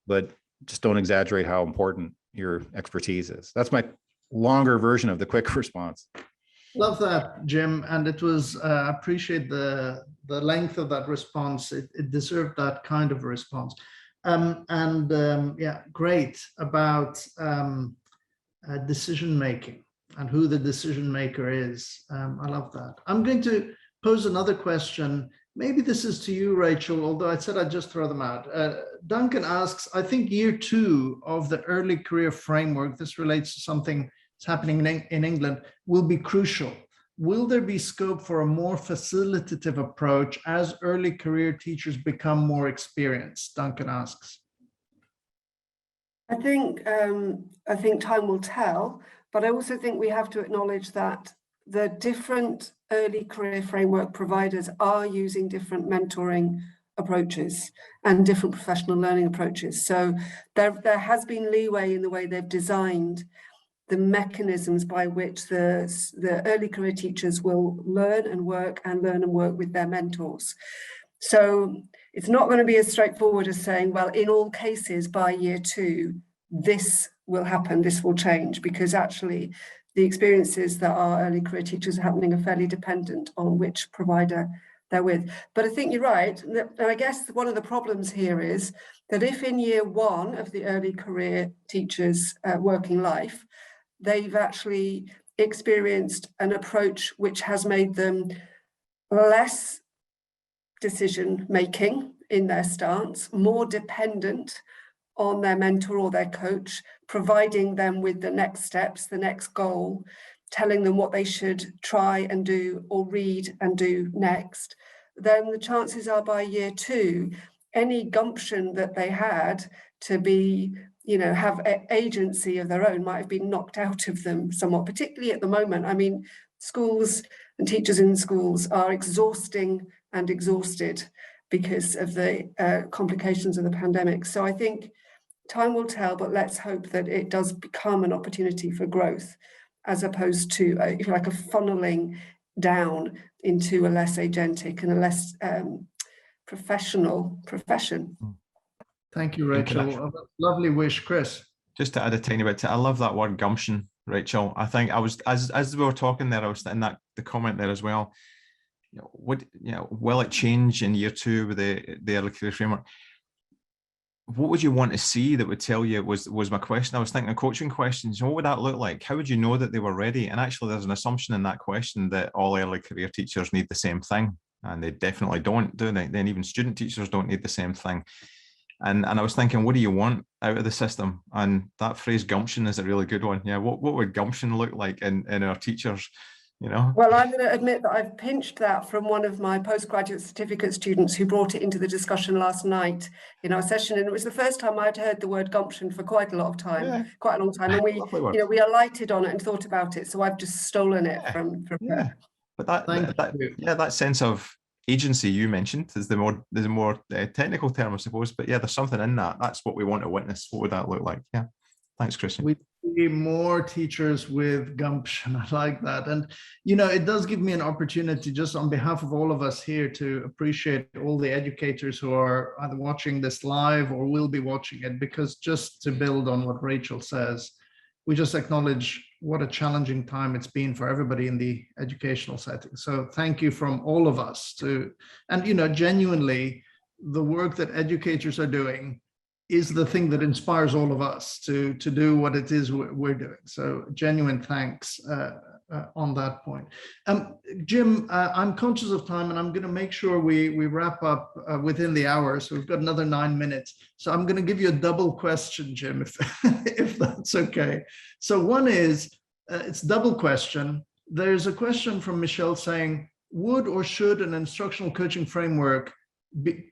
[SPEAKER 2] but just don't exaggerate how important your expertise is. That's my longer version of the quick response.
[SPEAKER 1] Love that, Jim. And it was, I appreciate the length of that response. It deserved that kind of response. Yeah, great about decision making and who the decision maker is. I love that. I'm going to pose another question. Maybe this is to you, Rachel, although I said I'd just throw them out. Duncan asks, I think year 2 of the early career framework, this relates to something that's happening in England, will be crucial. Will there be scope for a more facilitative approach as early career teachers become more experienced? Duncan asks.
[SPEAKER 3] I think time will tell, but I also think we have to acknowledge that the different early career framework providers are using different mentoring approaches and different professional learning approaches. So there has been leeway in the way they've designed the mechanisms by which the early career teachers will learn and work with their mentors. So it's not going to be as straightforward as saying, well, in all cases by year 2, this will happen, this will change, because actually the experiences that our early career teachers are happening are fairly dependent on which provider they're with. But I think you're right. And I guess one of the problems here is that if in year 1 of the early career teachers' working life, they've actually experienced an approach which has made them less decision making in their stance, more dependent on their mentor or their coach, providing them with the next steps, the next goal, telling them what they should try and do or read and do next, then the chances are by year 2, any gumption that they had to be, have agency of their own might have been knocked out of them somewhat, particularly at the moment. I mean, schools and teachers in schools are exhausting and exhausted because of the complications of the pandemic. So I think time will tell, but let's hope that it does become an opportunity for growth as opposed to, if you like, a funneling down into a less agentic and a less professional profession.
[SPEAKER 1] Thank you, Rachel. Lovely wish, Chris.
[SPEAKER 4] Just to add a tiny bit to, I love that word gumption, Rachel. I think I was, as we were talking there, I was in the comment there as well. Will it change in year 2 with the early career framework? What would you want to see that would tell you was my question? I was thinking of coaching questions. What would that look like? How would you know that they were ready? And actually, there's an assumption in that question that all early career teachers need the same thing. And they definitely don't, do they? Then even student teachers don't need the same thing. And I was thinking, what do you want out of the system? And that phrase gumption is a really good one. Yeah, what would gumption look like in our teachers?
[SPEAKER 3] Well, I'm going to admit that I've pinched that from one of my postgraduate certificate students who brought it into the discussion last night in our session, and it was the first time I'd heard the word gumption for quite a long time, and we alighted on it and thought about it. So I've just stolen it from her.
[SPEAKER 4] But that sense of agency you mentioned is the more technical term, I suppose. But yeah, there's something in that. That's what we want to witness. What would that look like? Yeah. Thanks, Christian.
[SPEAKER 1] We see more teachers with gumption. I like that. And, it does give me an opportunity just on behalf of all of us here to appreciate all the educators who are either watching this live or will be watching it, because just to build on what Rachel says, we just acknowledge what a challenging time it's been for everybody in the educational setting. So thank you from all of us and genuinely, the work that educators are doing is the thing that inspires all of us to do what it is we're doing. So genuine thanks on that point. Jim, I'm conscious of time and I'm going to make sure we wrap up within the hour. So we've got another 9 minutes. So I'm going to give you a double question, Jim, if that's okay. So one is, it's double question. There's a question from Michelle saying, would or should an instructional coaching framework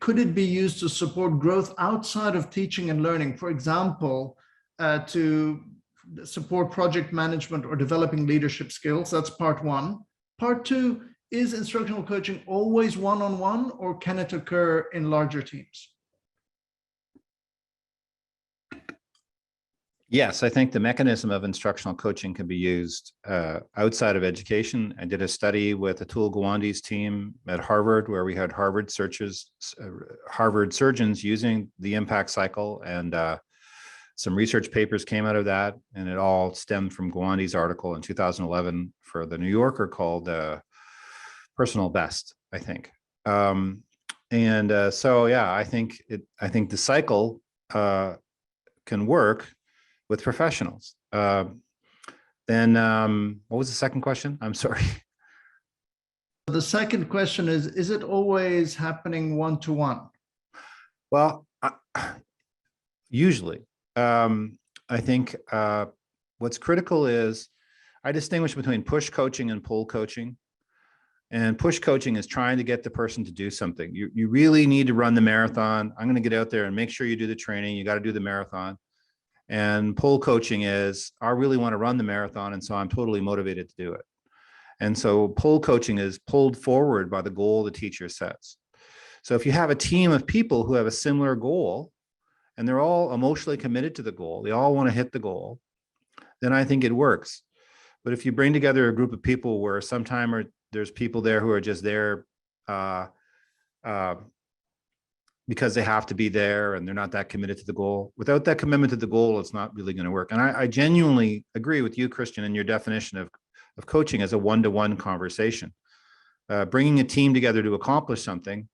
[SPEAKER 1] could it be used to support growth outside of teaching and learning? For example, to support project management or developing leadership skills? That's part one. Part two, is instructional coaching always one-on-one, or can it occur in larger teams?
[SPEAKER 2] Yes, I think the mechanism of instructional coaching can be used outside of education. I did a study with Atul Gawande's team at Harvard, where we had Harvard surgeons using the impact cycle, and Some research papers came out of that, and it all stemmed from Gwandi's article in 2011 for the New Yorker called Personal Best, I think. So yeah, I think the cycle can work with professionals. Then what was the second question? I'm sorry.
[SPEAKER 1] The second question is it always happening one-to-one?
[SPEAKER 2] Well, usually. I think what's critical is I distinguish between push coaching and pull coaching. And push coaching is trying to get the person to do something. You really need to run the marathon. I'm going to get out there and make sure you do the training. You got to do the marathon. And pull coaching is, I really want to run the marathon, and so I'm totally motivated to do it. And so pull coaching is pulled forward by the goal the teacher sets. So if you have a team of people who have a similar goal, and they're all emotionally committed to the goal, they all want to hit the goal, then I think it works. But if you bring together a group of people where sometimes there's people there who are just there because they have to be there and they're not that committed to the goal, without that commitment to the goal, it's not really going to work. And I genuinely agree with you, Christian, in your definition of coaching as a one-to-one conversation. Bringing a team together to accomplish something,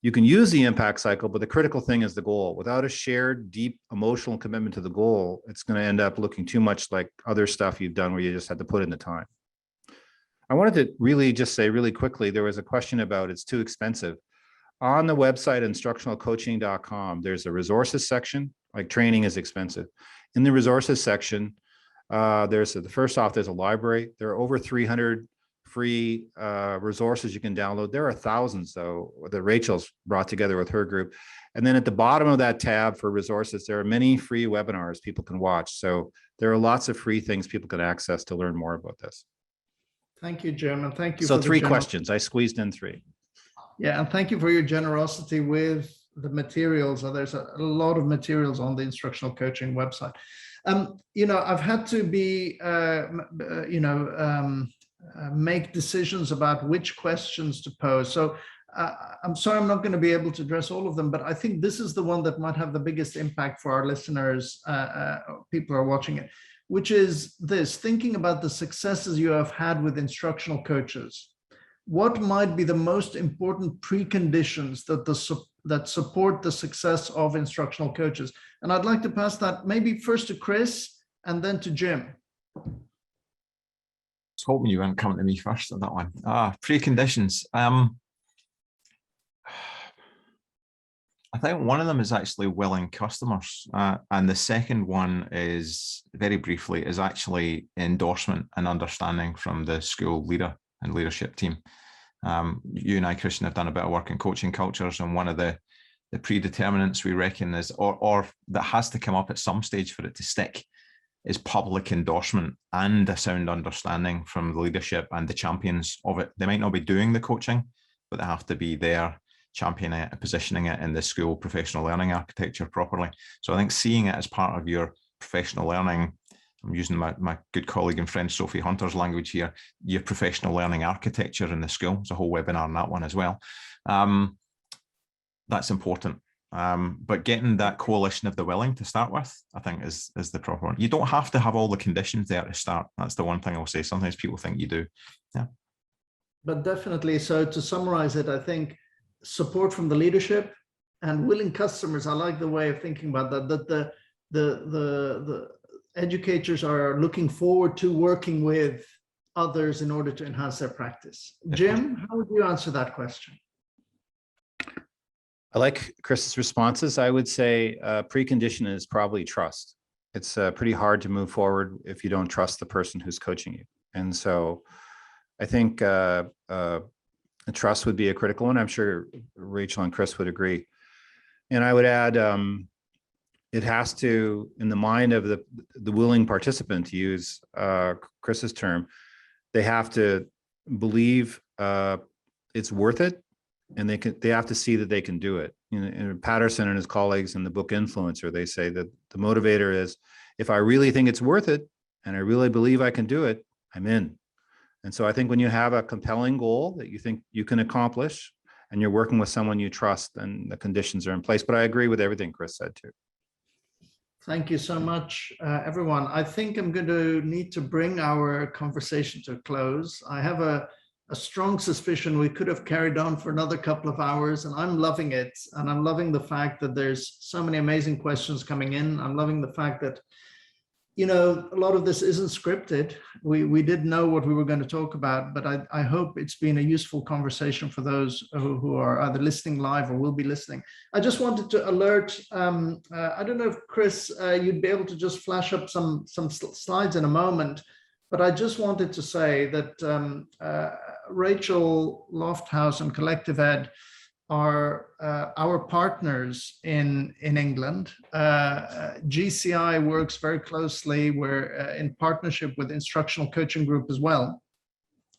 [SPEAKER 2] you can use the impact cycle, but the critical thing is the goal. Without a shared, deep emotional commitment to the goal, it's going to end up looking too much like other stuff you've done where you just had to put in the time. I wanted to really just say really quickly, there was a question about it's too expensive. On the website, instructionalcoaching.com, there's a resources section, like training is expensive. In the resources section, first off, there's a library. There are over 300 free resources you can download. There are thousands, though, that Rachel's brought together with her group. And then at the bottom of that tab for resources, there are many free webinars people can watch. So there are lots of free things people can access to learn more about this.
[SPEAKER 1] Thank you, Jim, and thank you.
[SPEAKER 2] So 3 questions. I squeezed in 3.
[SPEAKER 1] Yeah, and thank you for your generosity with the materials. There's a lot of materials on the Instructional Coaching website. I've had to be, make decisions about which questions to pose. So I'm sorry, I'm not going to be able to address all of them, but I think this is the one that might have the biggest impact for our listeners, people who are watching it, which is this: thinking about the successes you have had with instructional coaches. What might be the most important preconditions that support the success of instructional coaches? And I'd like to pass that maybe first to Chris and then to Jim.
[SPEAKER 4] I was hoping you weren't coming to me first on that one. Preconditions. I think one of them is actually willing customers. And the second one is, very briefly, is actually endorsement and understanding from the school leader and leadership team. You and I, Christian, have done a bit of work in coaching cultures, and one of the predeterminants we reckon is, or that has to come up at some stage for it to stick, is public endorsement and a sound understanding from the leadership and the champions of it. They might not be doing the coaching, but they have to be there championing it and positioning it in the school professional learning architecture properly. So I think seeing it as part of your professional learning, I'm using my good colleague and friend Sophie Hunter's language here, your professional learning architecture in the school. There's a whole webinar on that one as well. That's important. But getting that coalition of the willing to start with, I think is the proper one. You don't have to have all the conditions there to start. That's the one thing I'll say. Sometimes people think you do. Yeah. But
[SPEAKER 1] definitely. So to summarize it, I think support from the leadership and willing customers. I like the way of thinking about that, that the educators are looking forward to working with others in order to enhance their practice. Jim, how would you answer that question?
[SPEAKER 2] I like Chris's responses. I would say precondition is probably trust. It's pretty hard to move forward if you don't trust the person who's coaching you. And so I think trust would be a critical one. I'm sure Rachel and Chris would agree. And I would add, it has to, in the mind of the willing participant, to use Chris's term, they have to believe it's worth it. And they have to see that they can do it. And Patterson and his colleagues in the book Influencer, they say that the motivator is, if I really think it's worth it, and I really believe I can do it, I'm in. And so I think when you have a compelling goal that you think you can accomplish, and you're working with someone you trust, then the conditions are in place. But I agree with everything Chris said too.
[SPEAKER 1] Thank you so much, everyone. I think I'm going to need to bring our conversation to a close. I have a strong suspicion we could have carried on for another couple of hours, and I'm loving it. And I'm loving the fact that there's so many amazing questions coming in. I'm loving the fact that, you know, a lot of this isn't scripted. We did know what we were going to talk about, but I hope it's been a useful conversation for those who are either listening live or will be listening. I just wanted to alert, I don't know if Chris, you'd be able to just flash up some slides in a moment, but I just wanted to say that Rachel Lofthouse and Collective Ed are our partners in England. GCI works very closely. We're in partnership with Instructional Coaching Group as well.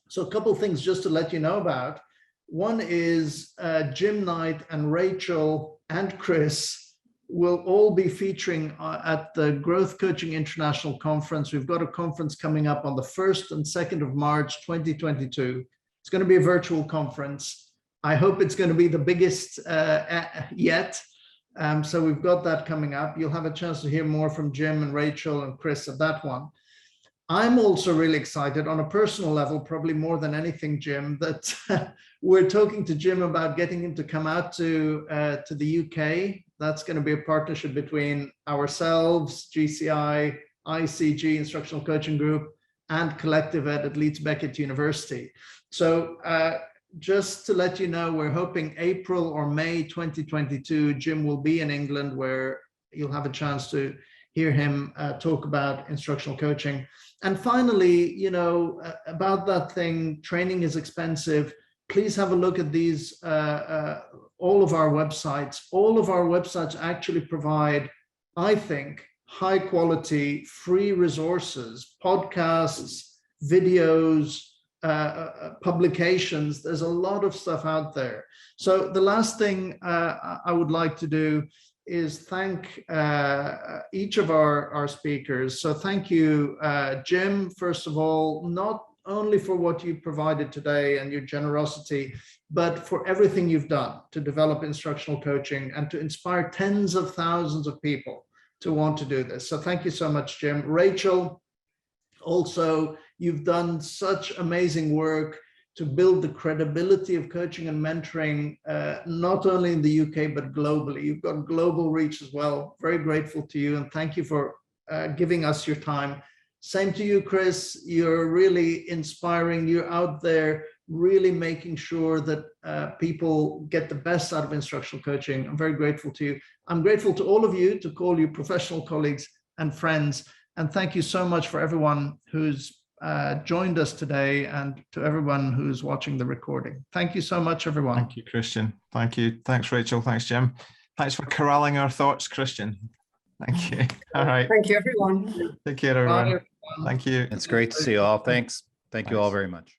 [SPEAKER 1] So a couple of things just to let you know about. One is Jim Knight and Rachel and Chris will all be featuring at the Growth Coaching International Conference. We've got a conference coming up on the 1st and 2nd of March, 2022. It's going to be a virtual conference. I hope it's going to be the biggest yet. So we've got that coming up. You'll have a chance to hear more from Jim and Rachel and Chris at that one. I'm also really excited on a personal level, probably more than anything, Jim, that we're talking to Jim about getting him to come out to the UK. That's going to be a partnership between ourselves, GCI, ICG, Instructional Coaching Group, and Collective Ed at Leeds Beckett University. So just to let you know, we're hoping April or May 2022, Jim will be in England, where you'll have a chance to hear him talk about instructional coaching. And finally, you know, about that thing, training is expensive. Please have a look at these, all of our websites. All of our websites actually provide, I think, high quality, free resources, podcasts, videos, publications. There's a lot of stuff out there. So the last thing I would like to do is thank each of our speakers. So thank you, Jim, first of all, not only for what you provided today and your generosity, but for everything you've done to develop instructional coaching and to inspire tens of thousands of people to want to do this. So thank you so much, Jim. Rachel, also, you've done such amazing work to build the credibility of coaching and mentoring, not only in the UK, but globally. You've got global reach as well. Very grateful to you, and thank you for giving us your time. Same to you, Chris. You're really inspiring. You're out there really making sure that people get the best out of instructional coaching. I'm very grateful to you. I'm grateful to all of you, to call you professional colleagues and friends. And thank you so much for everyone who's joined us today, and to everyone who's watching the recording. Thank you so much, everyone.
[SPEAKER 4] Thank you, Christian. Thank you. Thanks, Rachel. Thanks, Jim. Thanks for corralling our thoughts, Christian. Thank you. All right.
[SPEAKER 3] Thank you, everyone.
[SPEAKER 4] Take care, everyone.
[SPEAKER 1] Bye, everyone.
[SPEAKER 4] Thank you.
[SPEAKER 2] It's great to see you all. Thanks. Thank you all very much.